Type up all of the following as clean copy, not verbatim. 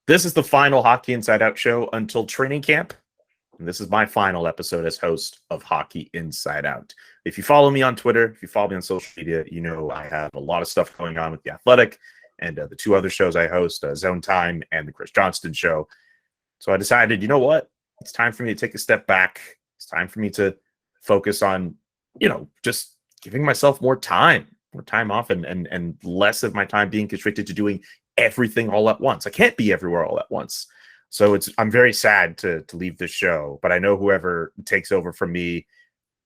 This is the final Hockey Inside Out show until training camp. And this is my final episode as host of Hockey Inside Out. If you follow me on Twitter, if you follow me on social media, you know I have a lot of stuff going on with The Athletic and the two other shows I host, Zone Time and The Chris Johnston Show. So I decided, you know what? It's time for me to take a step back. It's time for me to focus on, just giving myself more time off and less of my time being constricted to doing everything all at once. I can't be everywhere all at once. So I'm very sad to leave this show, but I know whoever takes over from me,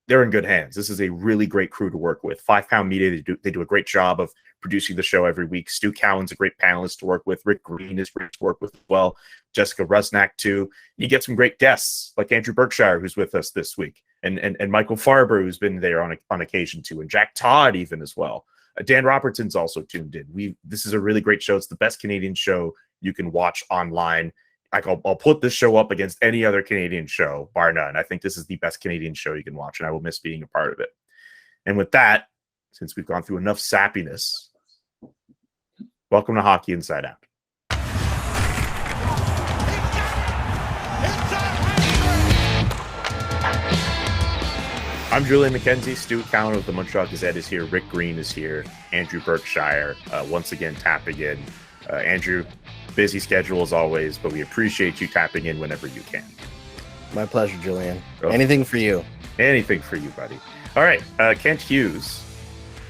they're in good hands. This is a really great crew to work with. 5 Pound Media, they do a great job of producing the show every week. Stu Cowan's a great panelist to work with. Rick Green is great to work with as well. Jessica Rusnak too. You get some great guests like Andrew Berkshire, who's with us this week, and Michael Farber, who's been there on occasion too, and Jack Todd even as well. Dan Robertson's also tuned in. This is a really great show. It's the best Canadian show you can watch online. I'll put this show up against any other Canadian show, bar none. I think this is the best Canadian show you can watch, and I will miss being a part of it. And with that, since we've gone through enough sappiness, welcome to Hockey Inside Out. I'm Julian McKenzie. Stu Cowan of the Montreal Gazette is here. Rick Green is here. Andrew Berkshire once again tapping in. Andrew, busy schedule as always, but we appreciate you tapping in whenever you can. My pleasure, Julian. Oh. Anything for you. Anything for you, buddy. All right. Kent Hughes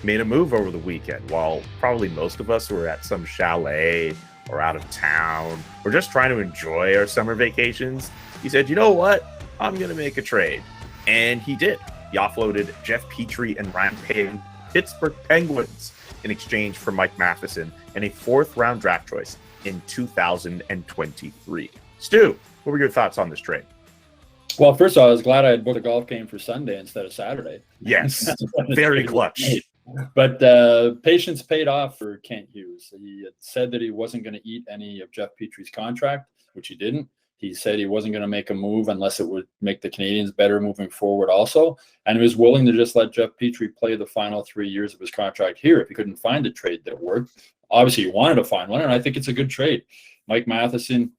made a move over the weekend while probably most of us were at some chalet or out of town or just trying to enjoy our summer vacations. He said, you know what? I'm going to make a trade. And he did. He offloaded Jeff Petry and Ryan Poehling, Pittsburgh Penguins, in exchange for Mike Matheson and a 4th-round draft choice in 2023. Stu, what were your thoughts on this trade? Well, first of all, I was glad I had booked a golf game for Sunday instead of Saturday. Yes, very clutch. But patience paid off for Kent Hughes. He had said that he wasn't going to eat any of Jeff Petry's contract, which he didn't. He said he wasn't going to make a move unless it would make the Canadiens better moving forward also. And he was willing to just let Jeff Petry play the final 3 years of his contract here if he couldn't find a trade that worked. Obviously, he wanted to find one, and I think it's a good trade. Mike Matheson,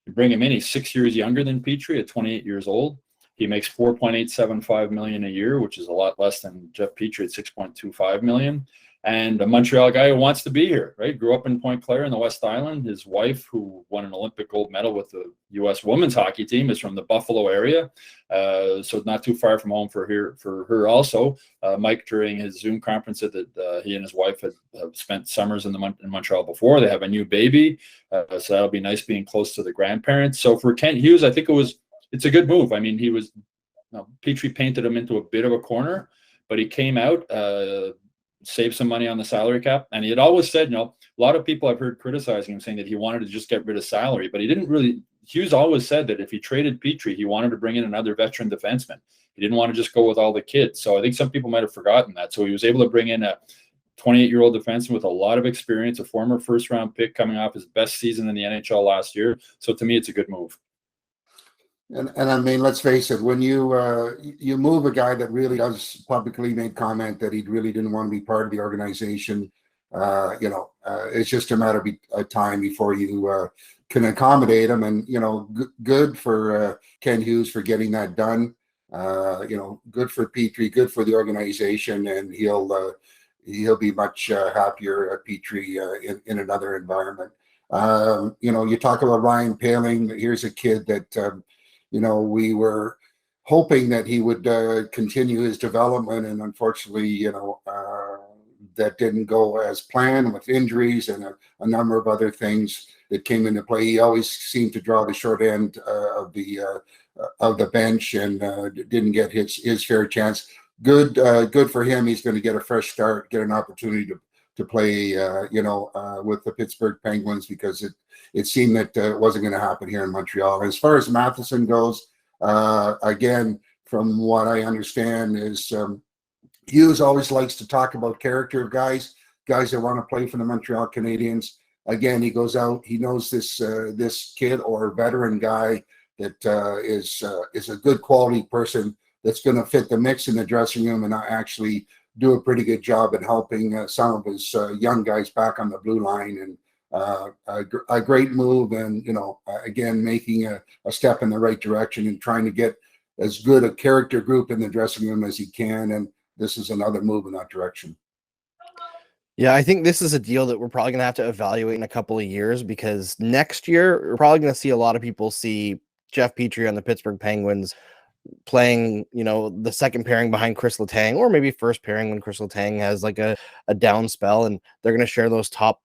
you bring him in. He's 6 years younger than Petry at 28 years old. He makes $4.875 million a year, which is a lot less than Jeff Petry at $6.25 million. And a Montreal guy who wants to be here, right? Grew up in Point Claire in the West Island. His wife, who won an Olympic gold medal with the U.S. women's hockey team, is from the Buffalo area. So not too far from home for her also. Mike, during his Zoom conference, said that he and his wife have spent summers in Montreal before. They have a new baby. So that'll be nice being close to the grandparents. So for Kent Hughes, I think it's a good move. I mean, Petry painted him into a bit of a corner, but he came out, save some money on the salary cap. And he had always said, a lot of people I've heard criticizing him saying that he wanted to just get rid of salary, but he didn't really. Hughes always said that if he traded Petry, he wanted to bring in another veteran defenseman. He didn't want to just go with all the kids. So I think some people might have forgotten that. So he was able to bring in a 28-year-old defenseman with a lot of experience, a former first-round pick coming off his best season in the NHL last year. So to me, it's a good move. And I mean, let's face it, when you move a guy that really does publicly make comment that he really didn't want to be part of the organization, it's just a matter of time before you can accommodate him. And, good for Ken Hughes for getting that done. Good for Petry, good for the organization, and he'll be much happier at Petry in another environment. You talk about Ryan Poehling. Here's a kid that, we were hoping that he would continue his development, and unfortunately, that didn't go as planned with injuries and a number of other things that came into play. He always seemed to draw the short end of the bench and didn't get his fair chance. Good for him. He's going to get a fresh start, get an opportunity to play, with the Pittsburgh Penguins, because it seemed that it wasn't going to happen here in Montreal. As far as Matheson goes, again, from what I understand is Hughes always likes to talk about character of guys that want to play for the Montreal Canadiens. Again, he goes out, he knows this kid or veteran guy that is a good quality person that's going to fit the mix in the dressing room and actually do a pretty good job at helping some of his young guys back on the blue line. And a great move, and again, making a step in the right direction and trying to get as good a character group in the dressing room as he can. And this is another move in that direction. Yeah, I think this is a deal that we're probably going to have to evaluate in a couple of years, because next year we're probably going to see a lot of people see Jeff Petry on the Pittsburgh Penguins playing, the second pairing behind Chris Letang, or maybe first pairing when Chris Letang has like a down spell, and they're going to share those top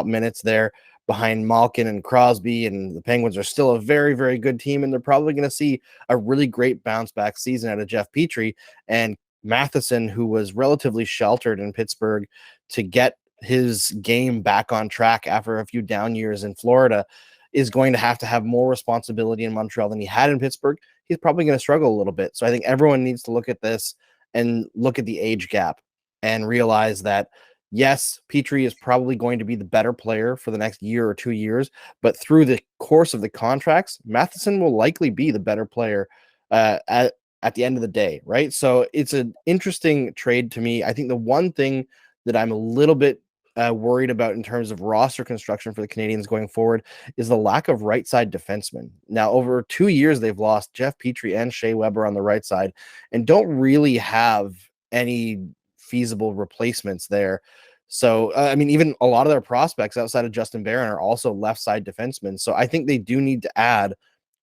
minutes there behind Malkin and Crosby. And the Penguins are still a very, very good team, and they're probably going to see a really great bounce back season out of Jeff Petry. And Matheson, who was relatively sheltered in Pittsburgh, to get his game back on track after a few down years in Florida, is going to have more responsibility in Montreal than he had in Pittsburgh. He's probably going to struggle a little bit. So I think everyone needs to look at this and look at the age gap and realize that, yes, Petry is probably going to be the better player for the next year or 2 years, but through the course of the contracts, Matheson will likely be the better player at the end of the day, right? So it's an interesting trade to me. I think the one thing that I'm a little bit worried about in terms of roster construction for the Canadiens going forward is the lack of right side defensemen. Now, over 2 years, they've lost Jeff Petry and Shea Weber on the right side and don't really have any feasible replacements there. So, even a lot of their prospects outside of Justin Barron are also left side defensemen. So I think they do need to add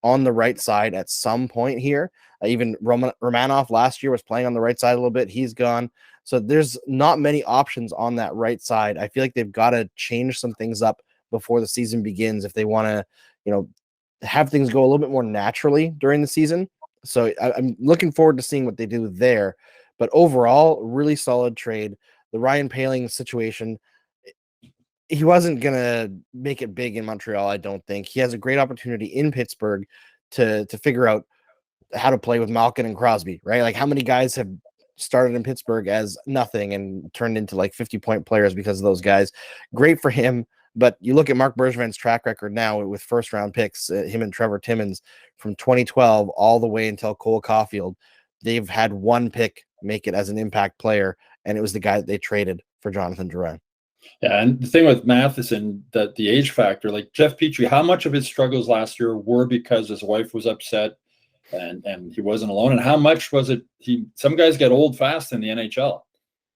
on the right side at some point here. Even Romanov last year was playing on the right side a little bit. He's gone. So there's not many options on that right side. I feel like they've got to change some things up before the season begins if they want to, have things go a little bit more naturally during the season. So I'm looking forward to seeing what they do there. But overall, really solid trade. The Ryan Poehling situation, he wasn't going to make it big in Montreal, I don't think. He has a great opportunity in Pittsburgh to figure out how to play with Malkin and Crosby, right? Like, how many guys have started in Pittsburgh as nothing and turned into like 50-point players because of those guys? Great for him. But you look at Mark Bergevin's track record now with first-round picks, him and Trevor Timmins, from 2012 all the way until Cole Caulfield, they've had one pick make it as an impact player, and it was the guy that they traded for Jonathan Drouin. Yeah, and the thing with Matheson, that the age factor, like Jeff Petry, how much of his struggles last year were because his wife was upset and he wasn't alone, and how much was it some guys get old fast in the NHL?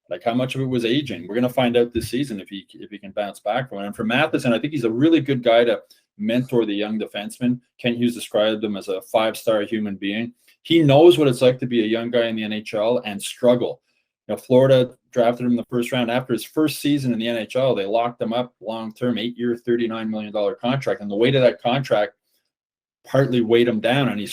Like, how much of it was aging? We're going to find out this season if he can bounce back from it. And for Matheson, I think he's a really good guy to mentor the young defenseman. Kent Hughes described him as a 5-star human being. He knows what it's like to be a young guy in the NHL and struggle. Florida drafted him in the first round. After his first season in the NHL, they locked him up long-term, 8-year, $39 million contract. And the weight of that contract partly weighed him down, and he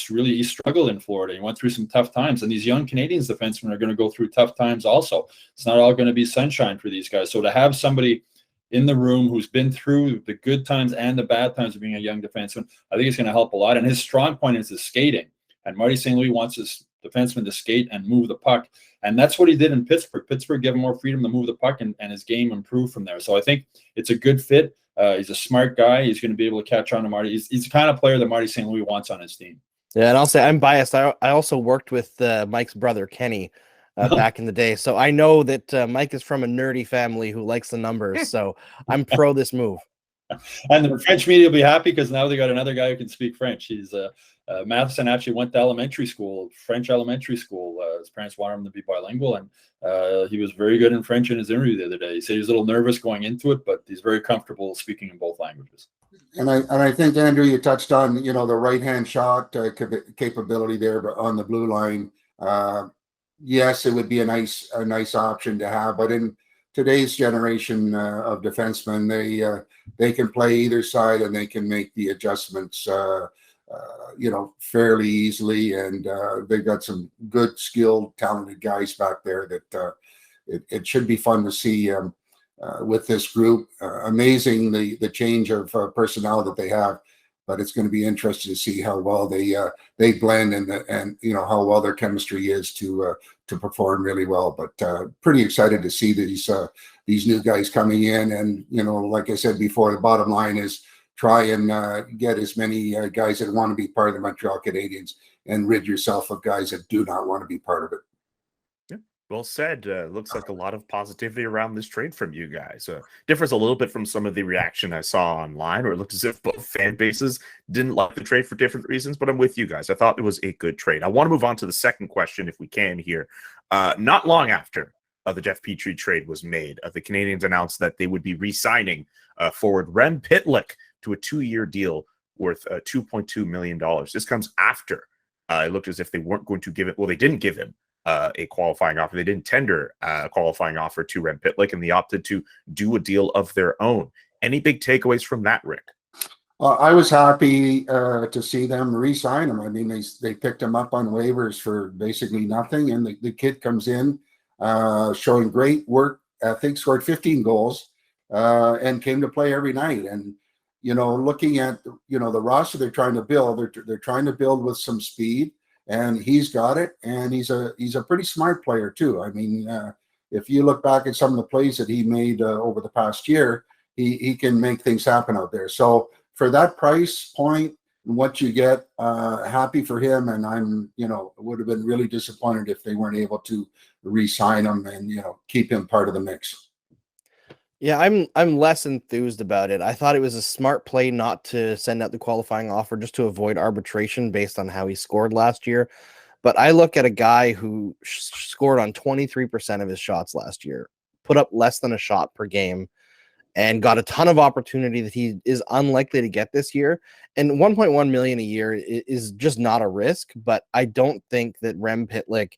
struggled in Florida. He went through some tough times, and these young Canadiens defensemen are going to go through tough times also. It's not all going to be sunshine for these guys. So to have somebody in the room who's been through the good times and the bad times of being a young defenseman, I think it's going to help a lot. And his strong point is his skating. And Marty St. Louis wants his defenseman to skate and move the puck. And that's what he did in Pittsburgh. Pittsburgh gave him more freedom to move the puck, and his game improved from there. So I think it's a good fit. He's a smart guy. He's going to be able to catch on to Marty. He's the kind of player that Marty St. Louis wants on his team. Yeah, and I'll say I'm biased. I also worked with Mike's brother, Kenny, back in the day. So I know that Mike is from a nerdy family who likes the numbers. So I'm pro this move. And the French media will be happy because now they got another guy who can speak French. He's Matheson actually went to French elementary school. His parents wanted him to be bilingual, and he was very good in French in his interview the other day. He said he was a little nervous going into it, but he's very comfortable speaking in both languages. And I think, Andrew, you touched on the right-hand shot capability there, but on the blue line, yes, it would be a nice option to have. But in today's generation of defensemen, they can play either side and they can make the adjustments fairly easily, and they've got some good, skilled, talented guys back there that it should be fun to see with this group. Amazing the change of personnel that they have, but it's going to be interesting to see how well they blend and how well their chemistry is to perform really well. But pretty excited to see these new guys coming in, and like I said before, the bottom line is try and get as many guys that want to be part of the Montreal Canadiens and rid yourself of guys that do not want to be part of it. Well said. Looks like a lot of positivity around this trade from you guys. Differs a little bit from some of the reaction I saw online, where it looked as if both fan bases didn't like the trade for different reasons. But I'm with you guys. I thought it was a good trade. I want to move on to the second question, if we can here. Not long after the Jeff Petry trade was made, the Canadiens announced that they would be re-signing forward Rem Pitlick to a 2-year deal worth $2.2 million. This comes after it looked as if they weren't going to give it. Well, they didn't give him a qualifying offer. They didn't tender a qualifying offer to Rem Pitlick, and they opted to do a deal of their own. Any big takeaways from that, Rick? I was happy to see them re-sign him. I mean, they picked him up on waivers for basically nothing, and the kid comes in showing great work ethic, scored 15 goals, and came to play every night. And looking at the roster they're trying to build, they're trying to build with some speed. And he's got it, and he's a pretty smart player too. I mean, if you look back at some of the plays that he made over the past year, he can make things happen out there. So for that price point, what you get, happy for him. And I'm, would have been really disappointed if they weren't able to re-sign him and keep him part of the mix. Yeah, I'm less enthused about it. I thought it was a smart play not to send out the qualifying offer just to avoid arbitration based on how he scored last year. But I look at a guy who scored on 23% of his shots last year, put up less than a shot per game, and got a ton of opportunity that he is unlikely to get this year. And 1.1 million a year is just not a risk. But I don't think that Rem Pitlick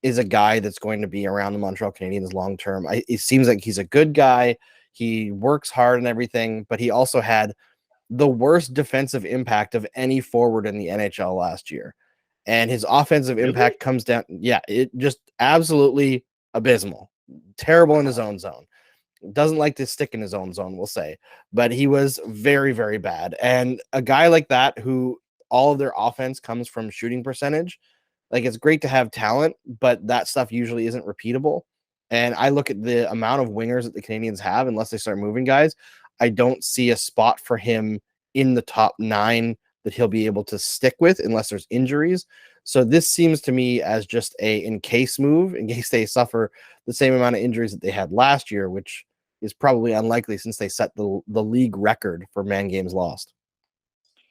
is a guy that's going to be around the Montreal Canadiens long term. It seems like he's a good guy. He works hard and everything, but he also had the worst defensive impact of any forward in the NHL last year. And his offensive impact comes down. Yeah, it just absolutely abysmal. Terrible in his own zone. Doesn't like to stick in his own zone, we'll say. But he was very, very bad. And a guy like that, who all of their offense comes from shooting percentage, like, it's great to have talent, but that stuff usually isn't repeatable. And I look at the amount of wingers that the Canadiens have, unless they start moving guys, I don't see a spot for him in the top 9 that he'll be able to stick with unless there's injuries. So this seems to me as just a in-case move, in case they suffer the same amount of injuries that they had last year, which is probably unlikely since they set the league record for man games lost.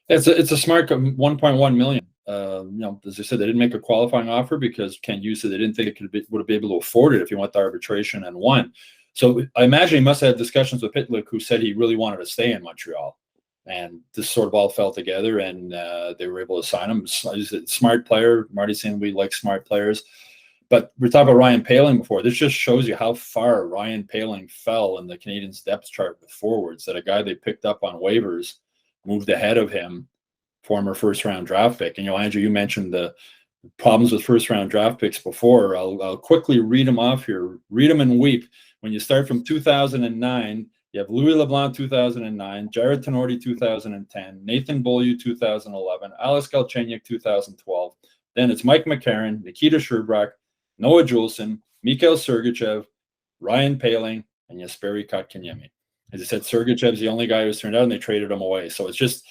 It's a smart 1.1 million. As I said, they didn't make a qualifying offer because Kent Hughes said they didn't think it would be able to afford it if he went to arbitration and won. So I imagine he must have had discussions with Pitlick, who said he really wanted to stay in Montreal. And this sort of all fell together, and they were able to sign him. He's a smart player. Marty's saying we like smart players. But we're talking about Ryan Poehling before. This just shows you how far Ryan Poehling fell in the Canadiens' depth chart with forwards, that a guy they picked up on waivers moved ahead of him, former first-round draft pick. And, Andrew, you mentioned the problems with first-round draft picks before. I'll quickly read them off here. Read them and weep. When you start from 2009, you have Louis LeBlanc 2009, Jared Tenorti 2010, Nathan Beaulieu 2011, Alex Galchenyuk 2012. Then it's Mike McCarron, Nikita Sherbrach, Noah Juleson, Mikhail Sergachev, Ryan Poehling, and Jesperi Kotkaniemi. As I said, Sergachev's the only guy who's turned out, and they traded him away. So it's just,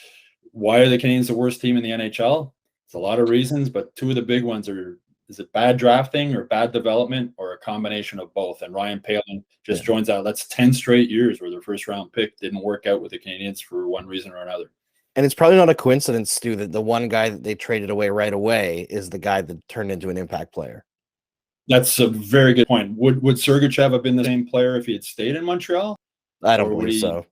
why are the Canadiens the worst team in the NHL? It's a lot of reasons, but two of the big ones are, is it bad drafting or bad development or a combination of both? And Ryan Poehling just joins out. That's 10 straight years where their first round pick didn't work out with the Canadiens for one reason or another. And it's probably not a coincidence, Stu, that the one guy that they traded away right away is the guy that turned into an impact player. That's a very good point. Would Sergachev have been the same player if he had stayed in Montreal? I don't believe so.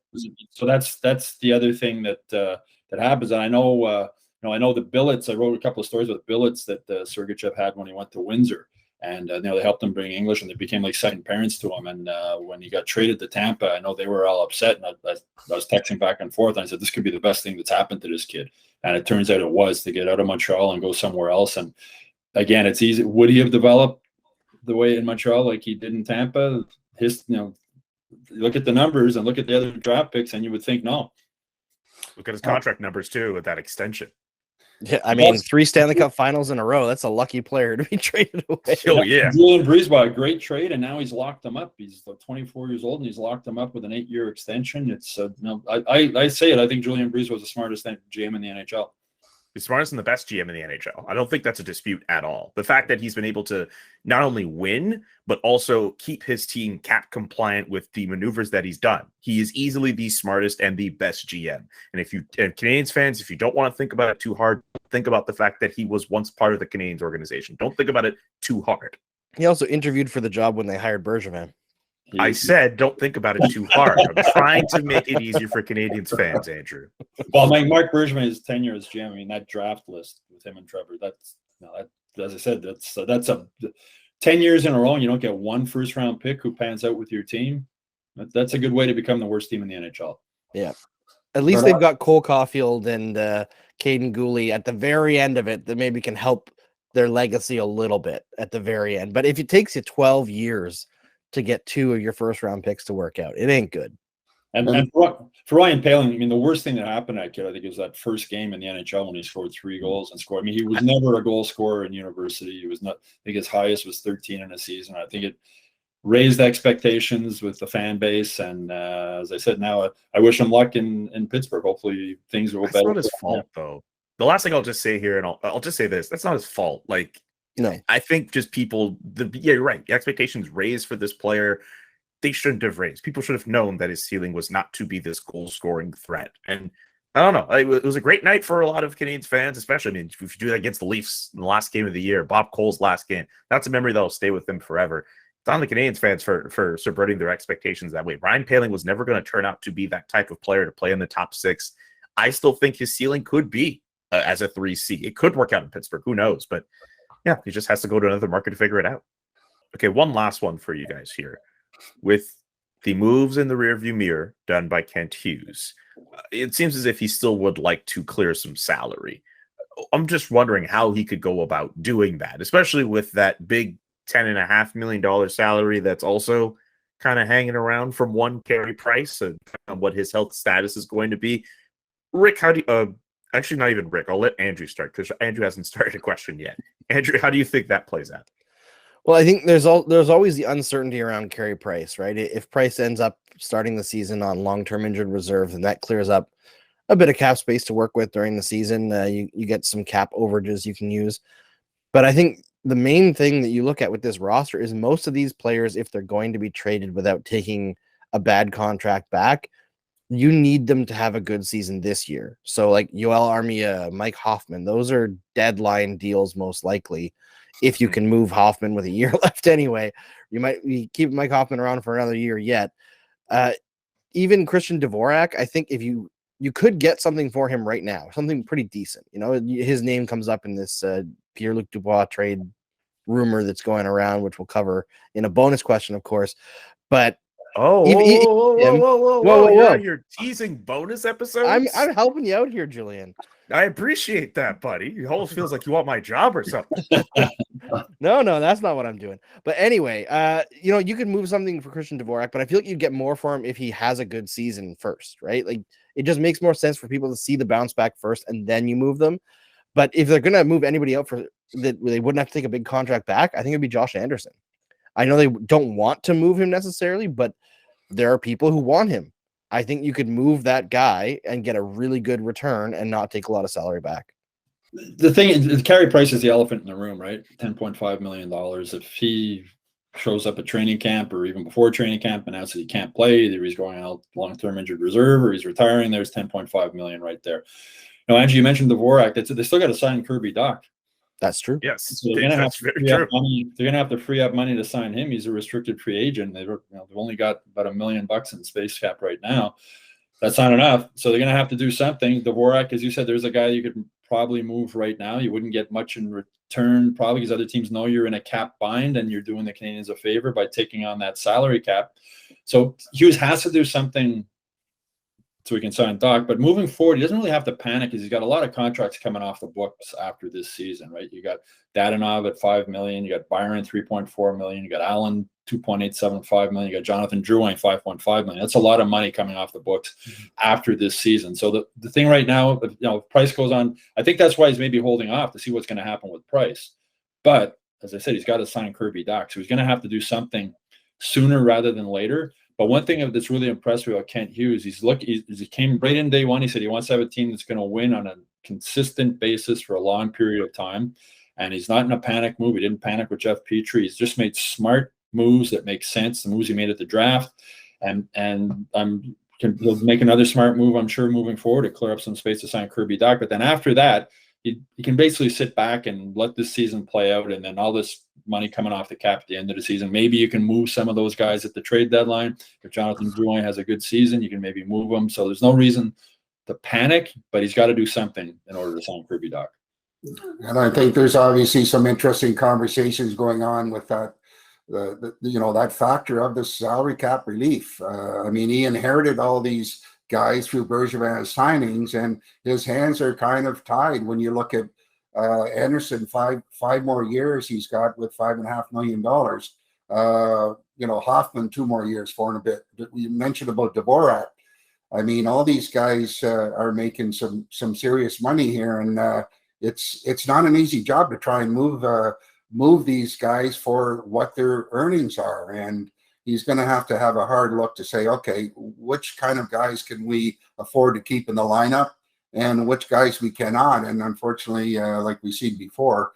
So that's the other thing that happens. And I know the billets. I wrote a couple of stories with billets that Sergachev had when he went to Windsor, and they helped him bring English, and they became like second parents to him. And when he got traded to Tampa, I know they were all upset, and I was texting back and forth, and I said, this could be the best thing that's happened to this kid. And it turns out it was, to get out of Montreal and go somewhere else. And again, it's easy. Would he have developed the way in Montreal like he did in Tampa? Look at the numbers and look at the other draft picks, and you would think no. Look at his contract numbers too with that extension. Yeah, I mean, 3 Stanley Cup finals in a row. That's a lucky player to be traded away. Oh, yeah. Julian Breezeball, a great trade, and now he's locked him up. He's 24 years old, and he's locked him up with an 8-year extension. It's I say it. I think Julian Breezeball was the smartest GM in the NHL. He's smartest and the best GM in the NHL. I don't think that's a dispute at all. The fact that he's been able to not only win, but also keep his team cap compliant with the maneuvers that he's done. He is easily the smartest and the best GM. And Canadiens fans, if you don't want to think about it too hard, think about the fact that he was once part of the Canadiens organization. Don't think about it too hard. He also interviewed for the job when they hired Bergevin. I said, don't think about it too hard. I'm trying to make it easier for Canadiens fans, Andrew. Well, Mark Bergevin is tenure as GM. I mean, that draft list with him and Trevor, as I said, that's a 10 years in a row and you don't get one first-round pick who pans out with your team. That's a good way to become the worst team in the NHL. Yeah. At least they've got Cole Caulfield and Caden Gooley at the very end of it that maybe can help their legacy a little bit at the very end. But if it takes you 12 years to get 2 of your first-round picks to work out, it ain't good. And for Ryan Poehling, I mean, the worst thing that happened to that kid, I think, was that first game in the NHL when he scored 3 goals and scored. I mean, he was never a goal scorer in university. He was not. I think his highest was 13 in a season. I think it raised expectations with the fan base. And as I said, now I wish him luck in Pittsburgh. Hopefully things will That's better. Not his fault, though. The last thing I'll just say here, and I'll just say this: that's not his fault. Like, no, I think just people. Yeah, you're right. The expectations raised for this player. They shouldn't have raised. People should have known that his ceiling was not to be this goal-scoring threat. And I don't know. It was a great night for a lot of Canadiens fans, especially. I mean, if you do that against the Leafs in the last game of the year, Bob Cole's last game, that's a memory that'll stay with them forever. It's on the Canadiens fans for subverting their expectations that way. Ryan Poehling was never going to turn out to be that type of player to play in the top 6. I still think his ceiling could be as a 3C. It could work out in Pittsburgh. Who knows? But yeah, he just has to go to another market to figure it out. Okay, one last one for you guys here. With the moves in the rearview mirror done by Kent Hughes, it seems as if he still would like to clear some salary. I'm just wondering how he could go about doing that, especially with that big $10.5 million salary that's also kind of hanging around from one Carey Price and what his health status is going to be. Rick, how do you, actually not even Rick, I'll let Andrew start because Andrew hasn't started a question yet. Andrew, how do you think that plays out? Well, I think there's always the uncertainty around Carey Price, right? If Price ends up starting the season on long-term injured reserve, then that clears up a bit of cap space to work with during the season. You get some cap overages you can use. But I think the main thing that you look at with this roster is most of these players, if they're going to be traded without taking a bad contract back, you need them to have a good season this year. So like Yoel Armia, Mike Hoffman, those are deadline deals most likely. If you can move Hoffman with a year left anyway, you keep Mike Hoffman around for another year yet. Even Christian Dvorak, I think if you could get something for him right now, something pretty decent. You know, his name comes up in this Pierre-Luc Dubois trade rumor that's going around, which we'll cover in a bonus question, of course. But whoa! You're teasing bonus episodes. I'm helping you out here, Julian. I appreciate that, buddy. It almost feels like you want my job or something. No, that's not what I'm doing. But anyway, you could move something for Christian Dvorak, but I feel like you'd get more for him if he has a good season first, right? Like it just makes more sense for people to see the bounce back first and then you move them. But if they're going to move anybody out for that, they wouldn't have to take a big contract back. I think it'd be Josh Anderson. I know they don't want to move him necessarily, but there are people who want him. I think you could move that guy and get a really good return and not take a lot of salary back. The thing is, Carey Price is the elephant in the room, right? $10.5 million. If he shows up at training camp or even before training camp, announces he can't play, either he's going out long-term injured reserve or he's retiring, there's $10.5 million right there. Now, Angie, you mentioned Dvorak. They still got to sign Kirby Dach. That's true. Yes, so they're going to have to free up money to sign him. He's a restricted free agent. They've only got about $1 million in space cap right now. That's not enough. So they're going to have to do something. Dvorak, as you said, there's a guy you could probably move right now. You wouldn't get much in return probably because other teams know you're in a cap bind and you're doing the Canadiens a favor by taking on that salary cap. So Hughes has to do something so we can sign Doc. But moving forward, he doesn't really have to panic because he's got a lot of contracts coming off the books after this season, right? You got Dadonov at $5 million, you got Byron $3.4 million, you got Allen $2.875 million, you got Jonathan Drouin $5.5 million. That's a lot of money coming off the books after this season. So the thing right now, if Price goes on, I think that's why he's maybe holding off to see what's going to happen with Price. But as I said, he's got to sign Kirby Dach, so he's going to have to do something sooner rather than later. But one thing that's really impressed me about Kent Hughes, he came right in day one. He said he wants to have a team that's going to win on a consistent basis for a long period of time. And he's not in a panic move. He didn't panic with Jeff Petry. He's just made smart moves that make sense, the moves he made at the draft. And he'll make another smart move, I'm sure, moving forward to clear up some space to sign Kirby Dach. But then after that, he can basically sit back and let this season play out, and then all this money coming off the cap at the end of the season. Maybe you can move some of those guys at the trade deadline. If Jonathan Drouin has a good season, you can maybe move them. So there's no reason to panic, but he's got to do something in order to sign Kirby Dach. And I think there's obviously some interesting conversations going on with that, that factor of the salary cap relief. I mean, he inherited all these guys through Bergevin's signings, and his hands are kind of tied when you look at Anderson. Five more years he's got with $5.5 million. Hoffman 2 more years, 4 and a bit. We mentioned about Dvorak. I mean, all these guys are making some serious money here, and it's not an easy job to try and move these guys for what their earnings are. And he's going to have a hard look to say, okay, which kind of guys can we afford to keep in the lineup and which guys we cannot. And unfortunately, like we've seen before,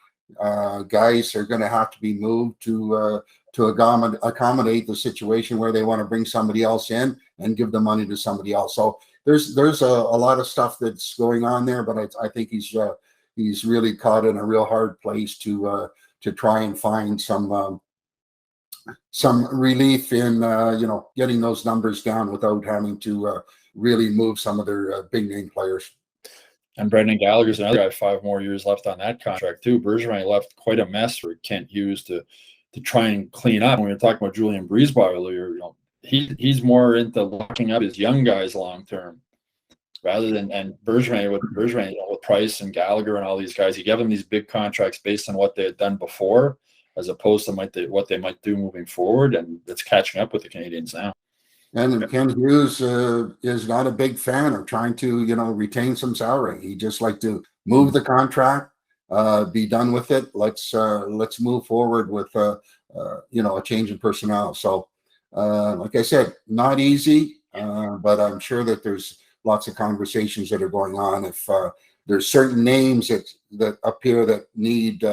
guys are going to have to be moved to accommodate the situation where they want to bring somebody else in and give the money to somebody else. So there's a lot of stuff that's going on there, but I think he's really caught in a real hard place to try and find some relief in getting those numbers down without having to really move some of their big name players. And Brendan Gallagher's another guy, 5 more years left on that contract too. Bergevin left quite a mess for Kent Hughes to try and clean up. When we were talking about Julian Brisebois earlier, he's more into locking up his young guys long term rather than, and Bergevin with Price and Gallagher and all these guys, he gave them these big contracts based on what they had done before, as opposed to what they might do moving forward, and it's catching up with the Canadiens now. And Ken Hughes is not a big fan of trying to, retain some salary. He just like to move the contract, be done with it. Let's move forward with a change in personnel. So, like I said, not easy, but I'm sure that there's lots of conversations that are going on. If there's certain names that appear that need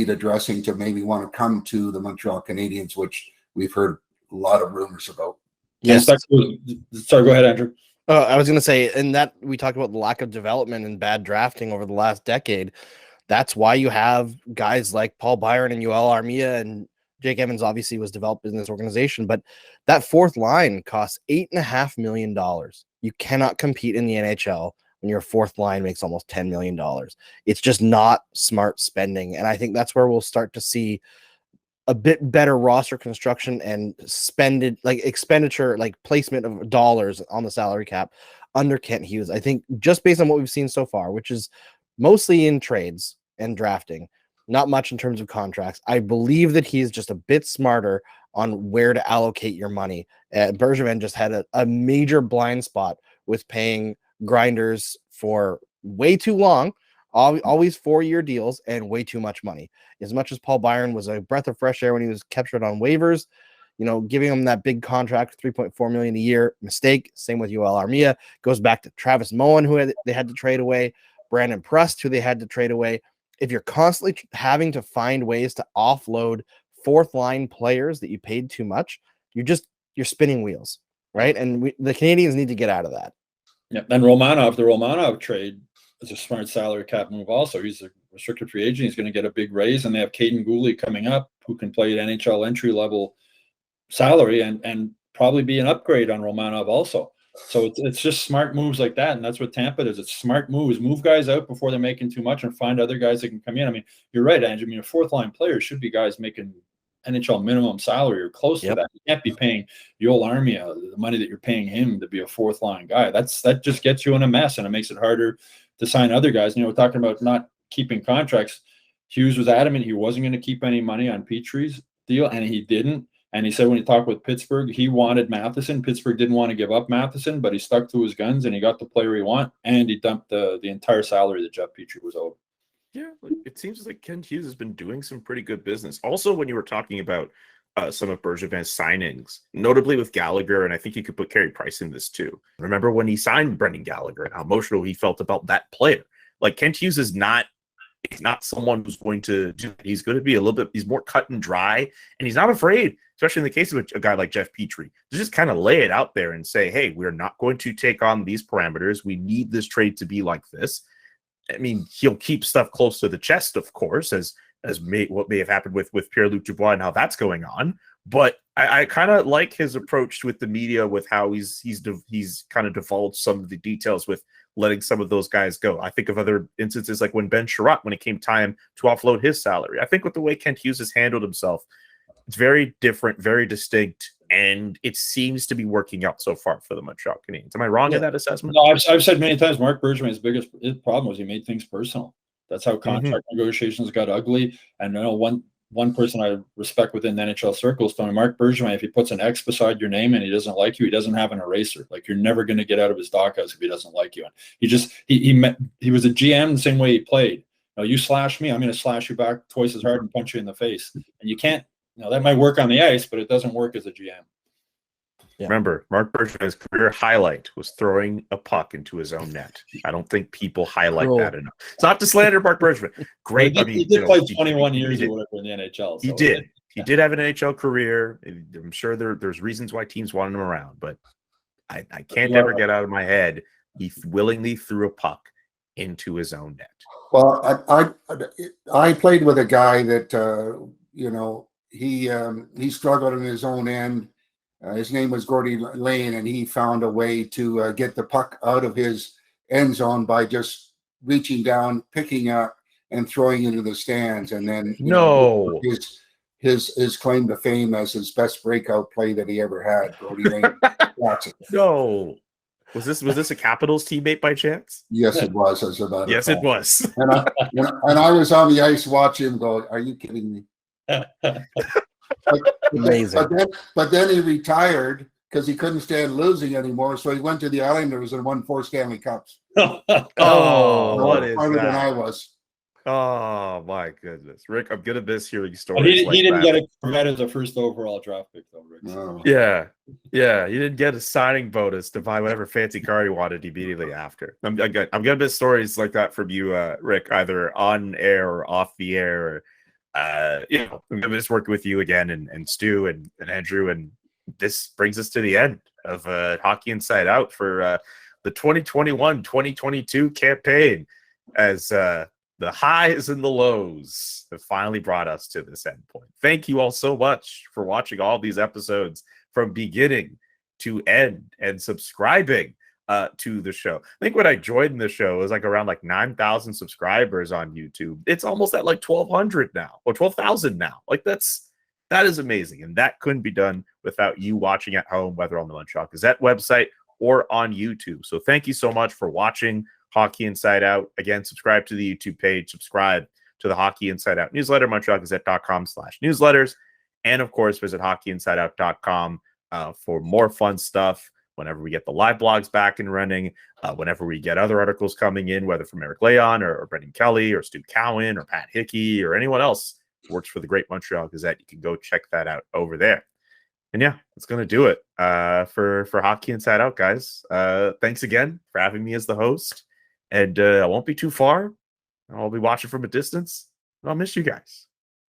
addressing to maybe want to come to the Montreal Canadiens, which we've heard a lot of rumors about. Yes. Sorry, go ahead, Andrew. I was going to say, in that we talked about the lack of development and bad drafting over the last decade. That's why you have guys like Paul Byron and Yoel Armia, and Jake Evans obviously was developed in this organization, but that fourth line costs $8.5 million. You cannot compete in the NHL when your fourth line makes almost $10 million. It's just not smart spending. And I think that's where we'll start to see a bit better roster construction and expenditure, like placement of dollars on the salary cap under Kent Hughes. I think just based on what we've seen so far, which is mostly in trades and drafting, not much in terms of contracts, I believe that he's just a bit smarter on where to allocate your money. Bergevin just had a major blind spot with paying grinders for way too long, always 4-year deals, and way too much money. As much as Paul Byron was a breath of fresh air when he was captured on waivers, giving him that big contract, $3.4 million a year, mistake. Same with Yoel Armia. Goes back to Travis Moen, who they had to trade away, Brandon Prust, who they had to trade away. If you're constantly having to find ways to offload fourth line players that you paid too much, you're spinning wheels, right? And the Canadiens need to get out of that. Yeah, and the Romanov trade is a smart salary cap move also. He's a restricted free agent. He's going to get a big raise, and they have Caden Gooley coming up who can play at NHL entry-level salary and probably be an upgrade on Romanov also. So it's just smart moves like that, and that's what Tampa does. It's smart moves. Move guys out before they're making too much and find other guys that can come in. I mean, you're right, Andrew. I mean, a fourth-line player should be guys making NHL minimum salary or close to that. You can't be paying Yoel Armia the money that you're paying him to be a fourth-line guy. That just gets you in a mess, and it makes it harder to sign other guys. We're talking about not keeping contracts. Hughes was adamant he wasn't going to keep any money on Petry's deal, and he didn't. And he said when he talked with Pittsburgh, he wanted Matheson. Pittsburgh didn't want to give up Matheson, but he stuck to his guns, and he got the player he wanted, and he dumped the entire salary that Jeff Petry was owed. Yeah, it seems like Kent Hughes has been doing some pretty good business. Also, when you were talking about some of Bergevin's signings, notably with Gallagher, and I think you could put Carey Price in this too. Remember when he signed Brendan Gallagher and how emotional he felt about that player? Like, Kent Hughes is not someone who's going to do that. He's going to be he's more cut and dry, and he's not afraid, especially in the case of a guy like Jeff Petry, to just kind of lay it out there and say, hey, we're not going to take on these parameters. We need this trade to be like this. I mean, he'll keep stuff close to the chest, of course, as what may have happened with Pierre-Luc Dubois and how that's going on. But I kind of like his approach with the media, with how he's kind of divulged some of the details with letting some of those guys go. I think of other instances like when Ben Sherratt, when it came time to offload his salary. I think with the way Kent Hughes has handled himself, it's very different, very distinct, and it seems to be working out so far for the Montreal Canadiens. Am I wrong in that assessment? No, I've said many times, Marc Bergevin's biggest problem was he made things personal. That's how contract negotiations got ugly. And one person I respect within the NHL circles told me, Marc Bergevin, if he puts an X beside your name and he doesn't like you, he doesn't have an eraser. Like, you're never going to get out of his doghouse if he doesn't like you. And he was a GM the same way he played. You slash me, I'm going to slash you back twice as hard and punch you in the face. And you can't. That might work on the ice, but it doesn't work as a GM. Yeah. Remember, Marc Bergevin's career highlight was throwing a puck into his own net. I don't think people highlight that enough. It's not to slander Marc Bergevin. Great. He did play 21 years or whatever in the NHL. So he did. He did have an NHL career. I'm sure there's reasons why teams wanted him around, but I can't ever get out of my head he willingly threw a puck into his own net. Well, I played with a guy that he struggled in his own end. His name was Gordie Lane, and he found a way to get the puck out of his end zone by just reaching down, picking up, and throwing into the stands. And then his claim to fame as his best breakout play that he ever had. Gordie Lane. No. Was this a Capitals teammate by chance? Yes, it was. Yes, it was. And I was on the ice watching him go, "Are you kidding me?" Amazing. But then he retired because he couldn't stand losing anymore. So he went to the Islanders and won 4 Stanley Cups. What is harder that? than I was. Oh my goodness, Rick! I'm gonna miss hearing stories. He didn't get a Corvette as a first overall draft pick, though, Rick. No. Yeah. He didn't get a signing bonus to buy whatever fancy car he wanted immediately after. I'm gonna miss stories like that from you, Rick, either on air or off the air. Or, I'm gonna miss working with you again, and Stu and Andrew. And this brings us to the end of Hockey Inside Out for the 2021-2022 campaign, as the highs and the lows have finally brought us to this end point. Thank you all so much for watching all these episodes from beginning to end and subscribing to the show. I think when I joined the show, it was around 9,000 subscribers on YouTube. It's almost at 1,200 now, or 12,000 now. That is amazing. And that couldn't be done without you watching at home, whether on the Montreal Gazette website or on YouTube. So thank you so much for watching Hockey Inside Out. Again, subscribe to the YouTube page, subscribe to the Hockey Inside Out newsletter, montrealgazette.com/newsletters. And of course, visit hockeyinsideout.com for more fun stuff. Whenever we get the live blogs back and running, whenever we get other articles coming in, whether from Eric Leon or Brendan Kelly or Stu Cowan or Pat Hickey or anyone else who works for the Great Montreal Gazette, you can go check that out over there. And yeah, that's going to do it for Hockey Inside Out, guys. Thanks again for having me as the host. And I won't be too far. I'll be watching from a distance. I'll miss you guys.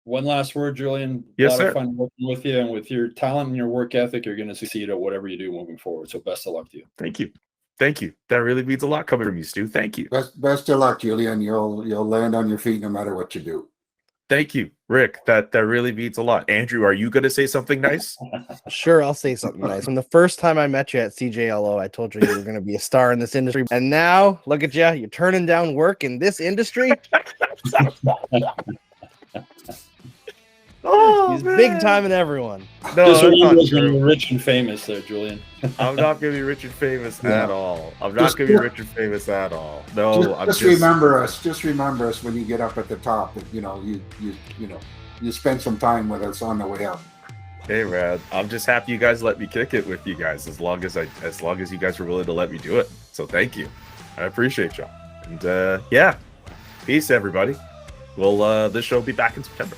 One last word, Julian. Yes, a lot sir. of fun working with you, and with your talent and your work ethic, you're going to succeed at whatever you do moving forward. So best of luck to you. Thank you. That really means a lot coming from you, Stu. Thank you. Best of luck, Julian. You'll land on your feet no matter what you do. Thank you, Rick. That really means a lot. Andrew, are you going to say something nice? Sure, I'll say something nice. From the first time I met you at CJLO, I told you you were going to be a star in this industry. And now, look at you. You're turning down work in this industry. He's big time in everyone. No, Just that's not when true. you're rich and famous there, Julian. I'm not going to be rich and famous at all. I'm not going to be rich and famous at all. No, just remember us. Just remember us when you get up at the top. That you spend some time with us on the way up. Hey, man, I'm just happy you guys let me kick it with you guys as long as you guys were willing to let me do it. So thank you. I appreciate y'all. And peace, everybody. This show will be back in September.